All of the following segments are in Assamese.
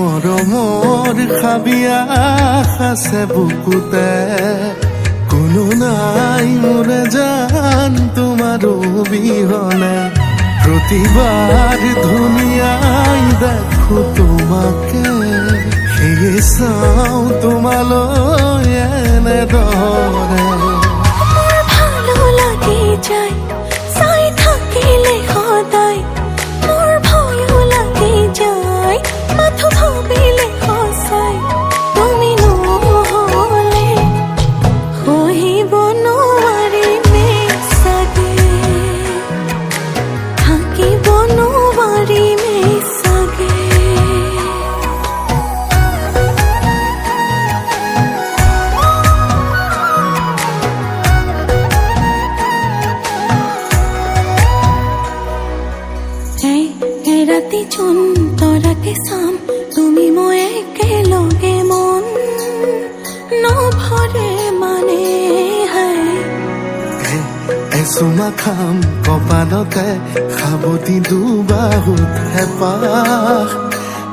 মৰমৰ খাবিয়া আছে বুকুতে কোনো নাই মোৰে জান তোমাৰ অবিহনে প্ৰতিবাৰ ধুনীয়াই দেখো তোমাকে সেয়ে চাওঁ তোমালৈ এনেদৰে ভালো লাগি যায় চাই থাকিলে সদায় মোৰ ভয়ো লাগি যায় মাথো ভাবিলে সঁচাই তুমি নহ'লে সহিব নোৱাৰিমে চাগে থাকিব নোৱাৰিমে চাগে ৰাতি চোন তৰাকে চাম তুমি মই একেলগে মন নভৰে মানে এচুমা খাম কপালতে সাৱটি দুবাহুত হেঁপাহ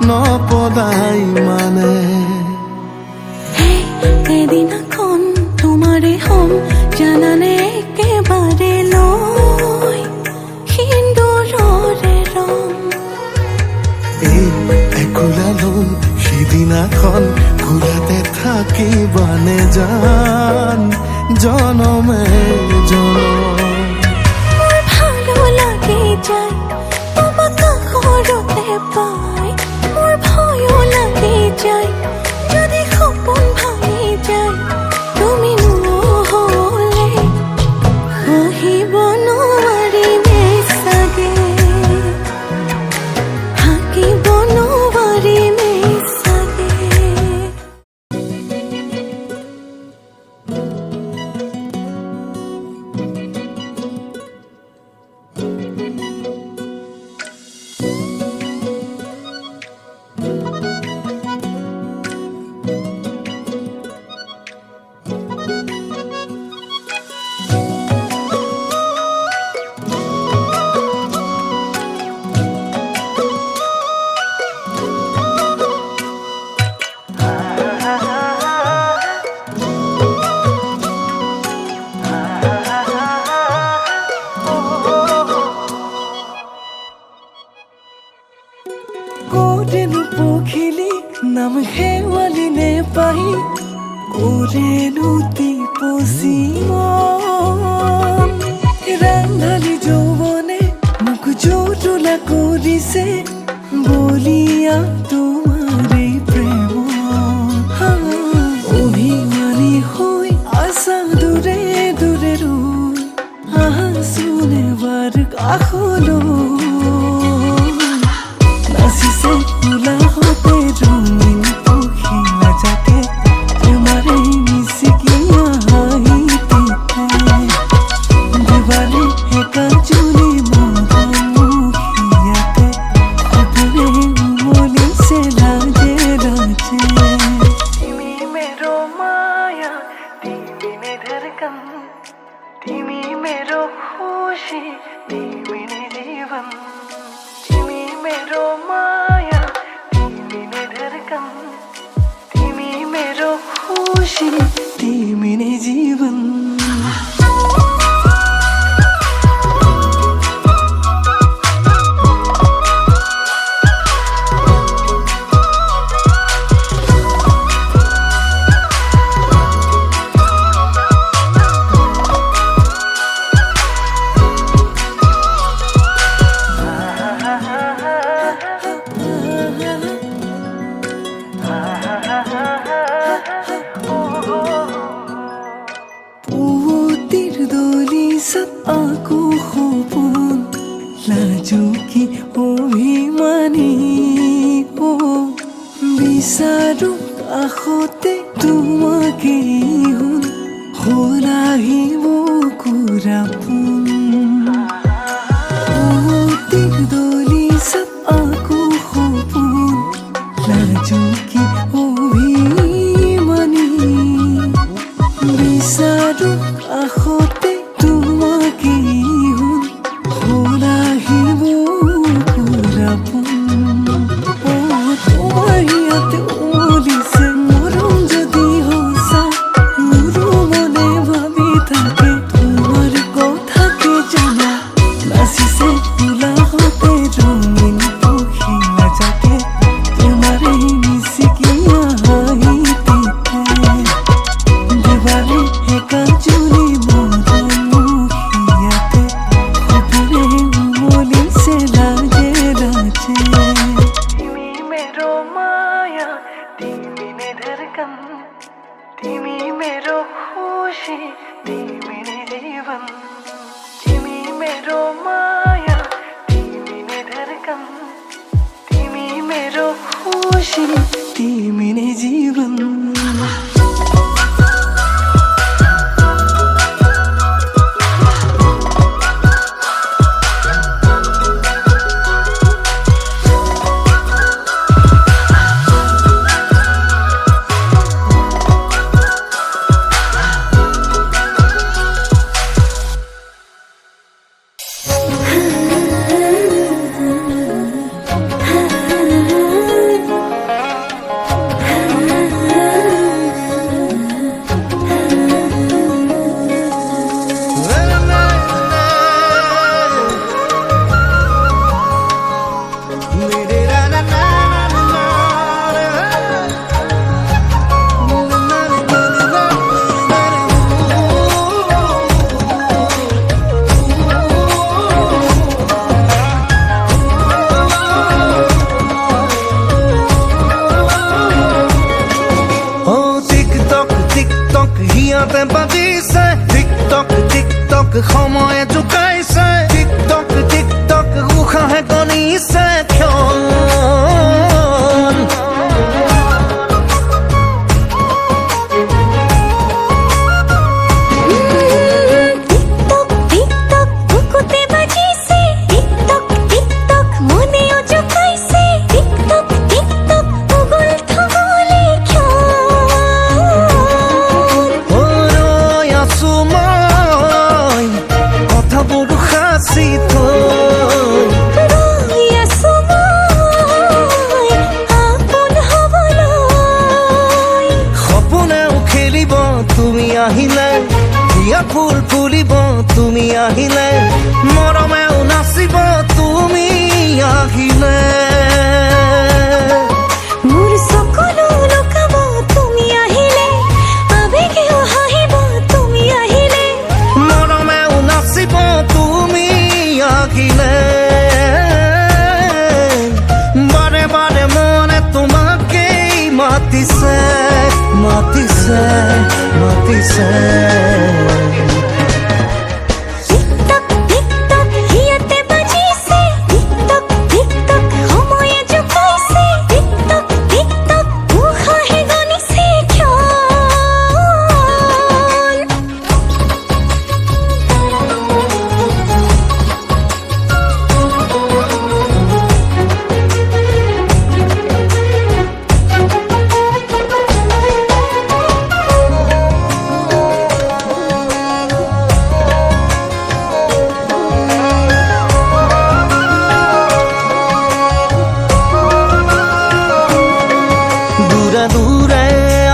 নপদাই মানে এদিনাখন তোমাৰে হম জানানে একেবাৰে লৈ সিন্দুৰৰে ৰং একুলা লম সিদিনাখন কুলাতে থাকিবানে জান জনমে জনম ভালো লাগি যায় তোমাক কাষৰতে পাই মোৰ ভয়ো লাগি যায় যদি সপোন ভাঙি যায় তুমি নহ'লে সহিব নোৱাৰিমে চাগে থাকিব নোৱাৰিমে চাগে Korenu pokhili nam hewali ne pai Korenu ti posimon Randhali jovone muk jotula korise Bolia tomare premon Obhimani hoi asa dure dure roi Ahasune bar kakholo নাচিছে ফুলা হতে রঙিন পখিলা যাকে তোমারে মিশিকিয়া হাইতে দেবালে একা চুলি মুখিয়াতে উপরে উমলিছে লাজে লাজে তুমি মেরো মায়া তুমি মে ধড়কন তুমি মেরো খুশি তুমি মে জীবন मेरो माया तिमी ने धड़कन तिमी मेरो खुशी तिमी ने जीवन aku khopon laju ki obhimani o bisaru akhote tumake hun holahibo kurapun tir doli sab aku khopon laju ki obhimani bisaru akhote তোমাকে হলাহিব পুরাপুন ও তোমায় आशी ती मेरे जीवन হিয়াতে বাজিছে টিকটক টিকটক সময়ে জোকাইছে টিকটক টিকটক উশাহে কণিছে ক্ষণ টিকটক টিকটক বুকুতে বাজিছে টিকটক টিকটক মনেও জোকাইছে টিকটক টিকটক উগুল থুগুলে কথাবোৰ সাঁচি থৈ সপোনেও খেলিব তুমি আহিলে হিয়া ফুল ফুলিব তুমি আহিলে মৰমেও নাচিব তুমি আহিলে মোৰ সকলো লুকাব তুমি আহিলে আবেগেও হাঁহিব তুমি আহিলে মৰমেও নাচিব তুমি আহিলে বাৰে বাৰে মনে তোমাকেই মাতিছে মাতিছে মাতিছে টিকটক টিকটক হিয়াতে বাজিছে টিকটক টিকটক সময়ে জোকাইছে টিকটক টিকটক উশাহে গণিছে ক্ষণ দূৰে দূৰে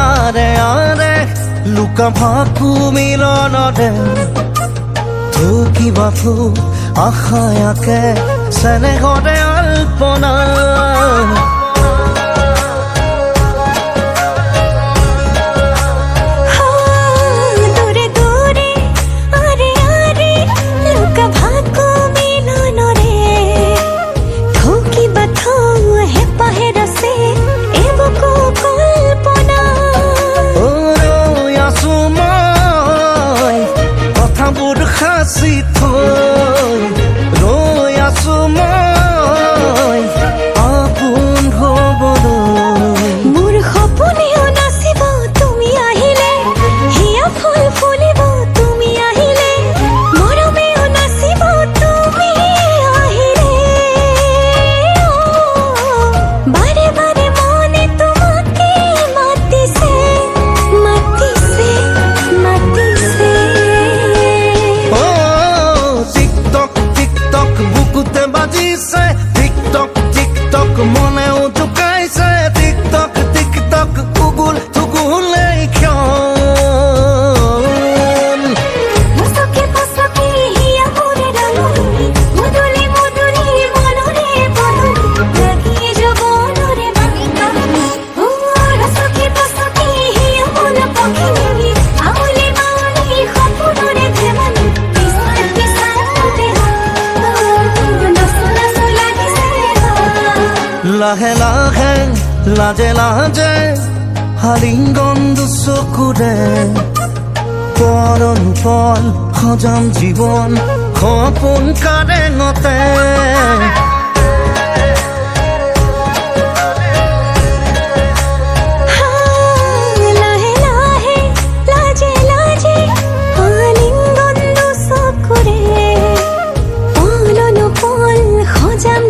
আৰে আৰে লুকা ভাকু মিলনৰে থুকিবা থু আশায়াকে চেনেহৰে আল্পনা দূৰে দূৰে আৰে আৰে লুকা ভাকু মিলনৰে ঠকি বাথৌ হেঁপাহে ৰচে এবুকু কল্পনা ৰৈ আছো মই কথাবোৰ সাঁচি থৈ ৰৈ আছো মই আপোন হবলৈ মোৰ সপোনেও নাচিব তুমি আহিলে হিয়া ফুল ফুলিব তুমি আহিলে মৰমেও নাচিব তুমি আহিলে বাৰে বাৰে মনে তোমাকে মাতিছে মাতিছে মাতিছে টিকটক টিকটক বুকুতে বাজিছে টিকটক টিকটক মনেও জোকাইছে টিকটক টিকটক উগুল থুগুলে ক্ষণ পছকে পছকে হিয়া মোরে ডাঙৰি মুদুলি মুদুলি মনৰে বনৰি লাগিয়ে যবনৰে মানিকা ৰছকে পছকে হিয়া মন পখিলি আউলি মাউলি সপোনৰে ধেমালি পিছাৰ পিছাৰ দেহা নচু নচু লাগিছে লাহে লাহে লাজে লাজে হালিংগন দুচকুৰে পৰণ পল সজাম জীৱন সপোন কাৰেঙতে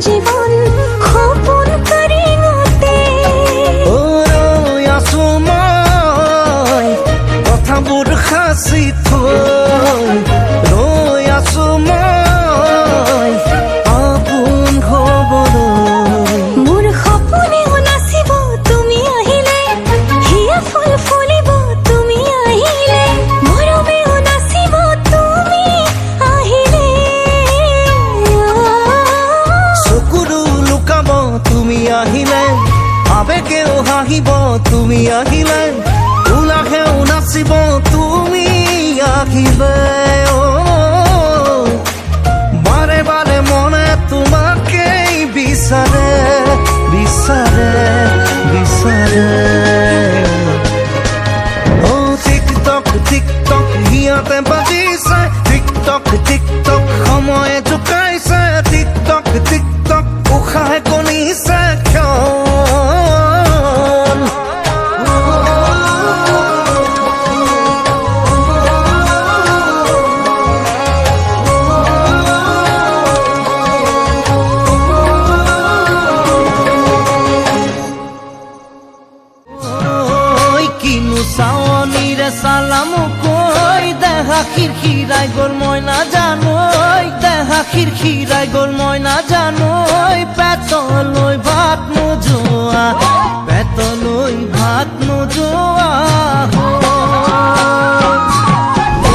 জীবন খোপন কৰি মতে ও ৰৈ আছো মই কথাবোৰ সাঁচি থৈ ৰৈ আছো মই আপোন খবৰলৈ মোৰ সপোনেও নাচিব তুমি আহিলে হিয়া ফুল ফুলিব তুমি আহিলে মৰমেও নাচিব তুমি আহিলে চকুৰো লুকাব তুমি আহিলে আবেগেও হাঁহিব তুমি আহিলে উলাহেও নাচিব তুমি আহিলে ও বাৰে বাৰে মনে তোমাকেই বিচাৰে বিচাৰে বিচাৰে ও টিকটক টিকটক হিয়াতে বাজিছে টিকটক টিকটক সময়ে জোকাইছে টিকটক টিকটক উশাহে কণিছে ক্ষণ কিনো চাৱনিৰে চালাম কৈ দেহা খিৰখিৰাই গ'ল মই নাজানো দেহা খিৰখিৰাই গ'ল মই নাজানো পেটলৈ ভাত নোযোৱা পেটলৈ ভাত নোযোৱা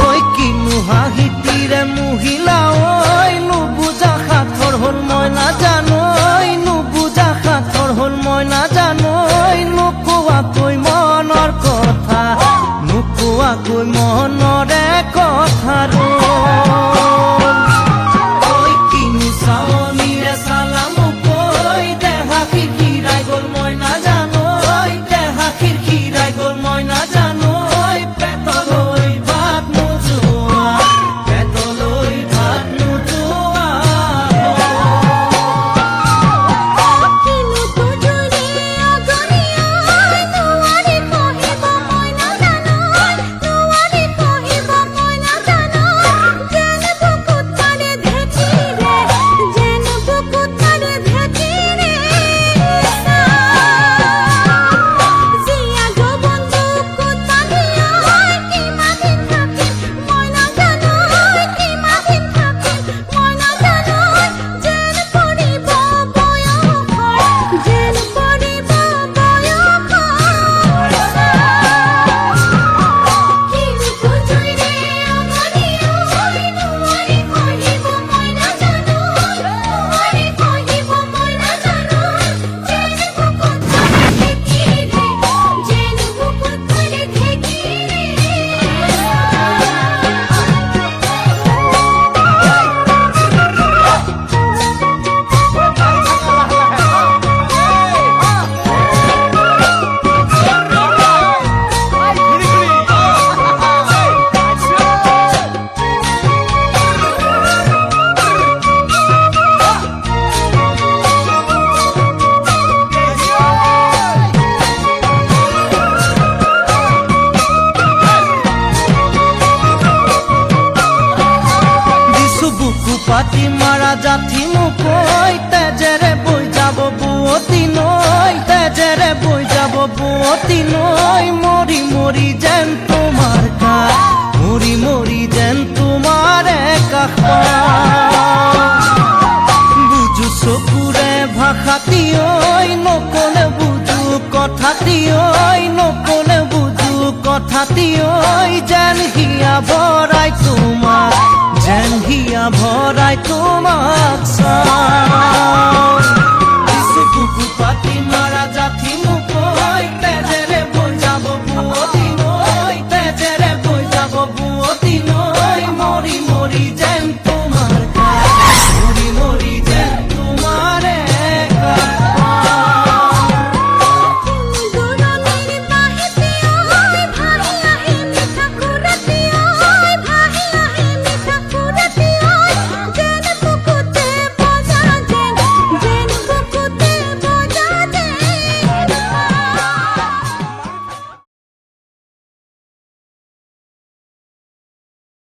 ঐ কিনো হাঁহিটিৰে মহিলা ঐ নুবুজা সাঁথৰ হ'ল মই নাজানো নুবুজা সাঁথৰ হ'ল মই নাজানো নোকোৱাকৈ মনৰ কথা নোকোৱাকৈ মনৰে কথা ঐ কিনো চাৱনিৰে চালাম কৈ দেহা খিৰখিৰাই গ'ল মই নাজানো দেহা খিৰখিৰাই গ'ল মই নাজানো পেটলৈ ভাত নোযোৱা পেটলৈ ভাত নোযোৱা কিনো তুজুৰি অগনিয়া নোৱাৰি কহিব মই নাজানো নোৱাৰি কহিব মই নাজানো যেন বুকুত তাৰে ভেটিৰে যেন বুকুত তাৰে ভেটিৰে জিয়া যৌৱন বুকুত টানিয়া কিমাদিন থাকিম মই নাজানো কিমাদিন থাকিম মই নাজানো যেন পৰিব বয়সৰ যেন পৰিব বয়সৰ কিনো তুজুৰি অগনিয়া নোৱাৰি কহিব মই নাজানো নোৱাৰি কহিব মই নাজানো যেন বুকুত তাৰে ভেটিৰে যেন বুকুত তাৰে ভেটিৰে দিছো বুকু পাতি মাৰা জাঠি মুকৈ তেজেৰে বৈ যাব বুৱতী নৈ তেজেৰে বৈ যাব বুৱতী নৈ মৰি মৰি যেন তোমাৰ কাষ মৰি মৰি যেন তোমাৰ কাষ বুজো চকুৰে ভাষাটি ঐ নকলে বুজো কথাটি ঐ নকলে বুজো কথাটি ঐ যেন হিয়া ভৰাই তোমাক যেন হিয়া ভৰাই তোমাক চাওঁ